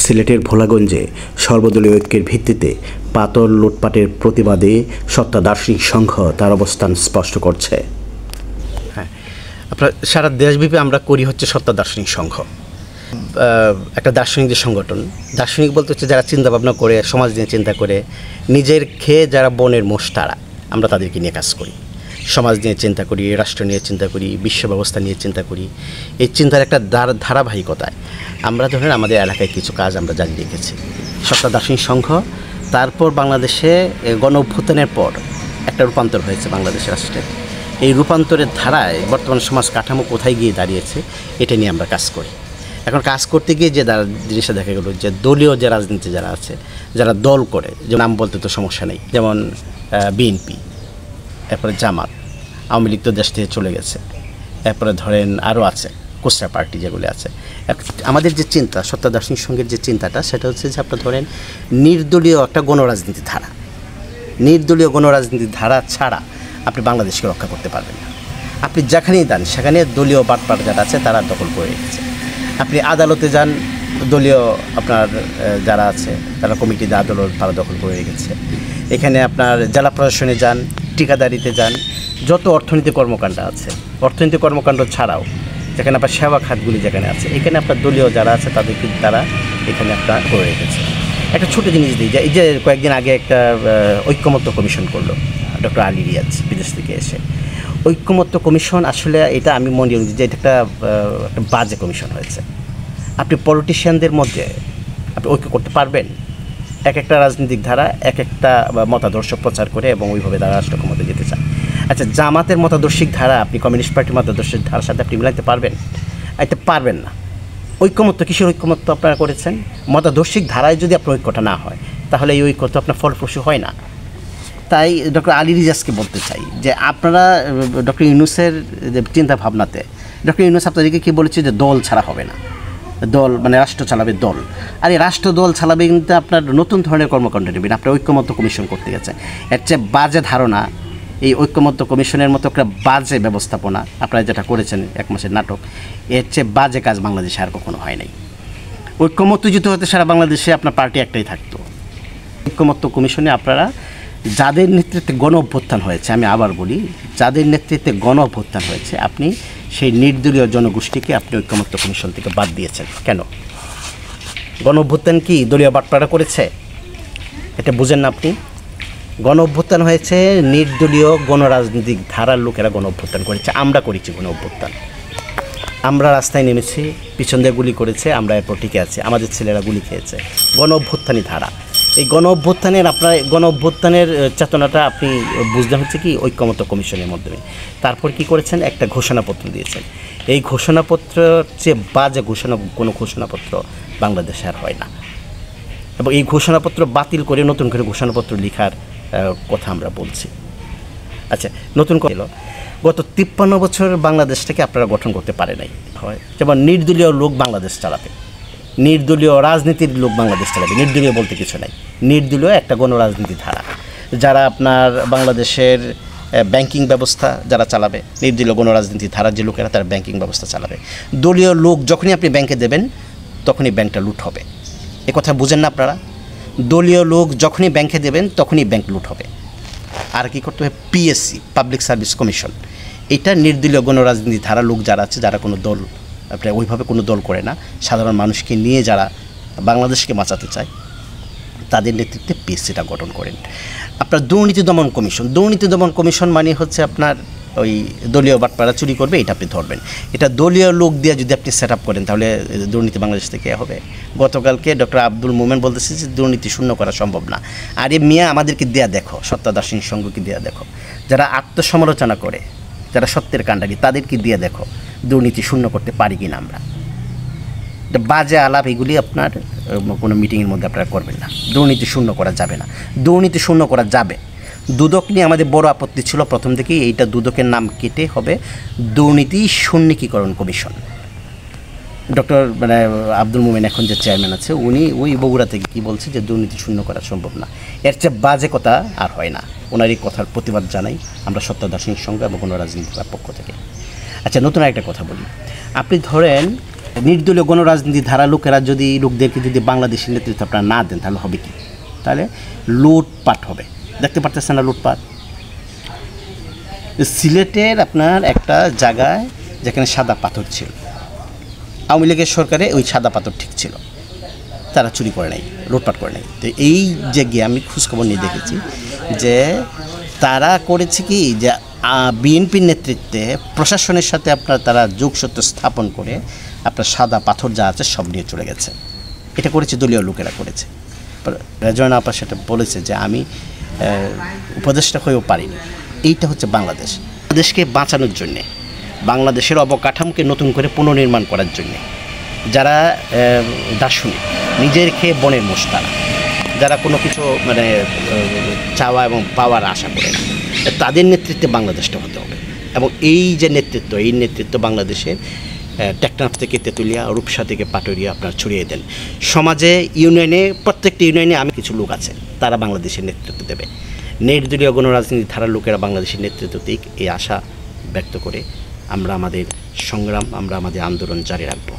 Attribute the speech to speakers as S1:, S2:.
S1: সিলেটের ভোলাগঞ্জে সর্বদলীয় ঐক্যের ভিত্তিতে পাথর লুটপাটের প্রতিবাদে সত্তা দার্শনিক সংঘ তার অবস্থান স্পষ্ট করছে।
S2: হ্যাঁ, আপনার সারা দেশব্যাপী আমরা করি হচ্ছে সত্তা দার্শনিক সংঘ, একটা দার্শনিকদের সংগঠন। দার্শনিক বলতে হচ্ছে যারা চিন্তা ভাবনা করে, সমাজ নিয়ে চিন্তা করে, নিজের খেয়ে যারা বনের মোষ তারা, আমরা তাদেরকে নিয়ে কাজ করি। সমাজ নিয়ে চিন্তা করি, রাষ্ট্র নিয়ে চিন্তা করি, বিশ্ব ব্যবস্থা নিয়ে চিন্তা করি। এই চিন্তার একটা ধারাবাহিকতায় আমরা ধরেন আমাদের এলাকায় কিছু কাজ আমরা জারি রেখেছি। সত্তা দার্শনিক সংঘ, তারপর বাংলাদেশে গণ অভ্যুত্থানের পর একটা রূপান্তর হয়েছে বাংলাদেশ রাষ্ট্রের। এই রূপান্তরের ধারায় বর্তমান সমাজ কাঠামো কোথায় গিয়ে দাঁড়িয়েছে এটা নিয়ে আমরা কাজ করি। এখন কাজ করতে গিয়ে যে জিনিসটা দেখা গেল যে দলীয় যে রাজনীতি যারা আছে, যারা দল করে, যে নাম বলতে তো সমস্যা নেই, যেমন বিএনপি, এরপরে জামাত, আওয়ামী লীগ তো দেশ থেকে চলে গেছে, এরপরে ধরেন আরও আছে কোস্টা পার্টি যেগুলি আছে। আমাদের যে চিন্তা, সত্তা দার্শনিক সংঘের যে চিন্তাটা, সেটা হচ্ছে যে আপনার ধরেন নির্দলীয় একটা গণরাজনীতি ধারা, নির্দলীয় গণরাজনীতির ধারা ছাড়া আপনি বাংলাদেশকে রক্ষা করতে পারবেন না। আপনি যেখানেই যান সেখানে দলীয় বাটপাট যারা আছে তারা দখল করে রেখেছে। আপনি আদালতে যান, দলীয় আপনার যারা আছে তারা কমিটি আদালত তারা দখল করে রেখেছে। এখানে আপনার জেলা প্রশাসনে যান, ঠিকাদারিতে যান, যত অর্থনৈতিক কর্মকাণ্ড আছে, অর্থনৈতিক কর্মকাণ্ড ছাড়াও যেখানে আপনার সেবা খাতগুলি যেখানে আছে, এখানে আপনার দলীয় যারা আছে তাদের কিন্তু তারা এখানে আপনার করে রেখেছে। একটা ছোটো জিনিস দিই, যে এই যে কয়েকদিন আগে একটা ঐক্যমত্য কমিশন করলো ডক্টর আলী রিয়াজ বিদেশ থেকে এসে। ঐক্যমত্য কমিশন আসলে এটা আমি মনে করি যে এটা একটা বাজে কমিশন হয়েছে। আপনি পলিটিশিয়ানদের মধ্যে আপনি ঐক্য করতে পারবেন? এক একটা রাজনৈতিক ধারা এক একটা মতাদর্শ প্রচার করে এবং ওইভাবে তারা রাষ্ট্র ক্ষমতায় যেতে চায়। আচ্ছা, জামাতের মতাদর্শিক ধারা আপনি কমিউনিস্ট পার্টির মতাদর্শের ধারার সাথে আপনি মিলাইতে পারবেন? এটা পারবেন না। ঐক্যমত্য কিসের ঐক্যমত্য আপনারা করেছেন? মতাদর্শিক ধারায় যদি আপনার ঐক্যটা না হয় তাহলে এই ঐক্যটা আপনার ফলপ্রসূ হয় না। তাই ডক্টর আলী রিয়াজকে বলতে চাই যে আপনারা ডক্টর ইউনূসের যে চিন্তা ভাবনাতে, ডক্টর ইউনূস আপনাদেরকে কী বলেছে যে দল ছাড়া হবে না, দল মানে রাষ্ট্র চালাবে দল। আর এই রাষ্ট্র দল চালাবে কিন্তু আপনার নতুন ধরনের কর্মকাণ্ড নেবেন। আপনার ঐক্যমত্য কমিশন করতে গেছে, এর চেয়ে বাজে ধারণা এই ঐক্যমত্য কমিশনের মতো একটা বাজে ব্যবস্থাপনা আপনারা যেটা করেছেন, এক মাসের নাটক, এর চেয়ে বাজে কাজ বাংলাদেশে আর কখনো হয় নাই। ঐক্যমত্য যদি হতে সারা বাংলাদেশে আপনার পার্টি একটাই থাকতো। ঐক্যমত্য কমিশনে আপনারা যাদের নেতৃত্বে গণ অভ্যুত্থান হয়েছে, আমি আবার বলি, যাদের নেতৃত্বে গণ অভ্যুত্থান হয়েছে, আপনি সেই নির্দলীয় জনগোষ্ঠীকে আপনি ঐক্যমত্য কমিশন থেকে বাদ দিয়েছেন কেন? গণ অভ্যুত্থান কি দলীয় বাটপাড়া করেছে? এটা বুঝেন না আপনি? গণ অভ্যুত্থান হয়েছে নির্দলীয় গণরাজনৈতিক ধারার লোকেরা গণ অভ্যুত্থান করেছে। আমরা করেছি গণ অভ্যুত্থান, আমরা রাস্তায় নেমেছি, পিছন দিয়ে গুলি করেছে, আমরা এরপর টিকে আছি, আমাদের ছেলেরা গুলি খেয়েছে। গণ অভ্যুত্থানই ধারা। এই গণ অভ্যুত্থানের আপনার গণ অভ্যুত্থানের চেতনাটা আপনি বুঝতে হচ্ছে কি ঐক্যমত্য কমিশনের মাধ্যমে। তারপর কি করেছেন? একটা ঘোষণাপত্র দিয়েছেন। এই ঘোষণাপত্রের চেয়ে বাজে কোনো ঘোষণাপত্র বাংলাদেশে আর হয় না, এবং এই ঘোষণাপত্র বাতিল করে নতুন করে ঘোষণাপত্র লেখার কথা আমরা বলছি। আচ্ছা, নতুন করে গত 53 বছর বাংলাদেশটাকে আপনারা গঠন করতে পারে নাই। হয় যেমন নির্দলীয় লোক বাংলাদেশ চালাবে, নির্দলীয় রাজনীতির লোক বাংলাদেশ চালাবে। নির্দলীয় বলতে কিছু নাই, নির্দলীয় একটা গণরাজনীতি ধারা, যারা আপনার বাংলাদেশের ব্যাংকিং ব্যবস্থা যারা চালাবে, নির্দলীয় গণরাজনীতি ধারার যে লোকেরা তারা ব্যাংকিং ব্যবস্থা চালাবে। দলীয় লোক যখনই আপনি ব্যাংকে দেবেন তখনই ব্যাংকটা লুট হবে। এ কথা বুঝেন না আপনারা? দলীয় লোক যখনই ব্যাংকে দেবেন তখনই ব্যাংক লুট হবে। আর কি করতে হবে? পিএসসি, পাবলিক সার্ভিস কমিশন, এটা নির্দলীয় গণরাজনীতি ধারা লোক যারা আছে, যারা কোনো দল আপনার ওইভাবে কোনো দল করে না, সাধারণ মানুষকে নিয়ে যারা বাংলাদেশকে বাঁচাতে চায়, তাদের নেতৃত্বে পিএসসিটা গঠন করেন। আপনার দুর্নীতি দমন কমিশন, দুর্নীতি দমন কমিশন মানে হচ্ছে আপনার ওই দলীয় বাটপাড়া চুরি করবে, এটা আপনি ধরবেন। এটা দলীয় লোক দিয়ে যদি আপনি সেট আপ করেন তাহলে দুর্নীতি বাংলাদেশ থেকে হবে। গতকালকে ডক্টর আব্দুল মোমেন বলতেছে যে দুর্নীতি শূন্য করা সম্ভব না। আর এ মিয়া আমাদেরকে দেয়া দেখো, সত্তা দার্শনিক সংঘকে দেয়া দেখো, যারা আত্মসমালোচনা করে, যারা সত্যের কাণ্ডারি, তাদেরকে দিয়ে দেখো দুর্নীতি শূন্য করতে পারি কিনা আমরা। বাজে আলাপ এগুলি আপনার কোনো মিটিংয়ের মধ্যে আপনারা করবেন না। দুর্নীতি শূন্য করা যাবে না, দুর্নীতি শূন্য করা যাবে। দুদক নিয়ে আমাদের বড় আপত্তি ছিল প্রথম থেকেই, এইটা দুদকের নাম কেটে হবে দুর্নীতি শূন্যীকরণ কমিশন। ডক্টর আব্দুল মোমেন এখন যে চেয়ারম্যান আছে, উনি ওই বগুড়া থেকে কী বলছে যে দুর্নীতি শূন্য করা সম্ভব না। এর চেয়ে বাজে কথা আর হয় না। ওনার এই কথার প্রতিবাদ জানাই আমরা সত্তা দার্শনিক সংঘ এবং কোনো রাজনীতির পক্ষ থেকে। আচ্ছা, নতুন একটা কথা বলি। আপনি ধরেন নির্দলীয় গণরাজনীতি ধারা লোকেরা যদি লোকদেরকে যদি বাংলাদেশের নেতৃত্ব আপনারা না দেন তাহলে হবে কি? তাহলে লুটপাট হবে। দেখতে পারতেছেন না লুটপাট? সিলেটের আপনার একটা জায়গায় যেখানে সাদা পাথর ছিল, আওয়ামী লীগের সরকারে ওই সাদা পাথর ঠিক ছিল, তারা চুরি করে নাই, লুটপাট করে নাই। তো এই যে গিয়ে আমি খোঁজখবর নিয়ে দেখেছি যে তারা করেছে কি, যে বিএনপির নেতৃত্বে প্রশাসনের সাথে আপনার তারা যোগসূত্র স্থাপন করে আপনার সাদা পাথর যা আছে সব নিয়ে চলে গেছে। এটা করেছে দলীয় লোকেরা করেছে। রেজওয়ানা আপা সেটা বলেছে যে আমি উপদেষ্টা হয়েও পারিনি। এইটা হচ্ছে বাংলাদেশ। বাংলাদেশকে বাঁচানোর জন্যে, বাংলাদেশের অবকাঠামোকে নতুন করে পুনর্নির্মাণ করার জন্যে যারা দার্শনিক, নিজের খেয়ে বনের মোষ তারা, যারা কোনো কিছু মানে চাওয়া এবং পাওয়ার আশা করে না, তাদের নেতৃত্বে বাংলাদেশটা হতে হবে। এবং এই যে নেতৃত্ব, এই নেতৃত্ব বাংলাদেশের টেকনাফ থেকে তেঁতুলিয়া, রূপসা থেকে পাটুরিয়া আপনার ছড়িয়ে দেন। সমাজে, ইউনিয়নে, প্রত্যেকটি ইউনিয়নে আমি কিছু লোক আছে, তারা বাংলাদেশের নেতৃত্ব দেবে। নির্দলীয় গণরাজনীতি ধারার লোকেরা বাংলাদেশের নেতৃত্ব দিক, এই আশা ব্যক্ত করে আমরা আমাদের সংগ্রাম, আমরা আমাদের আন্দোলন জারি রাখবো।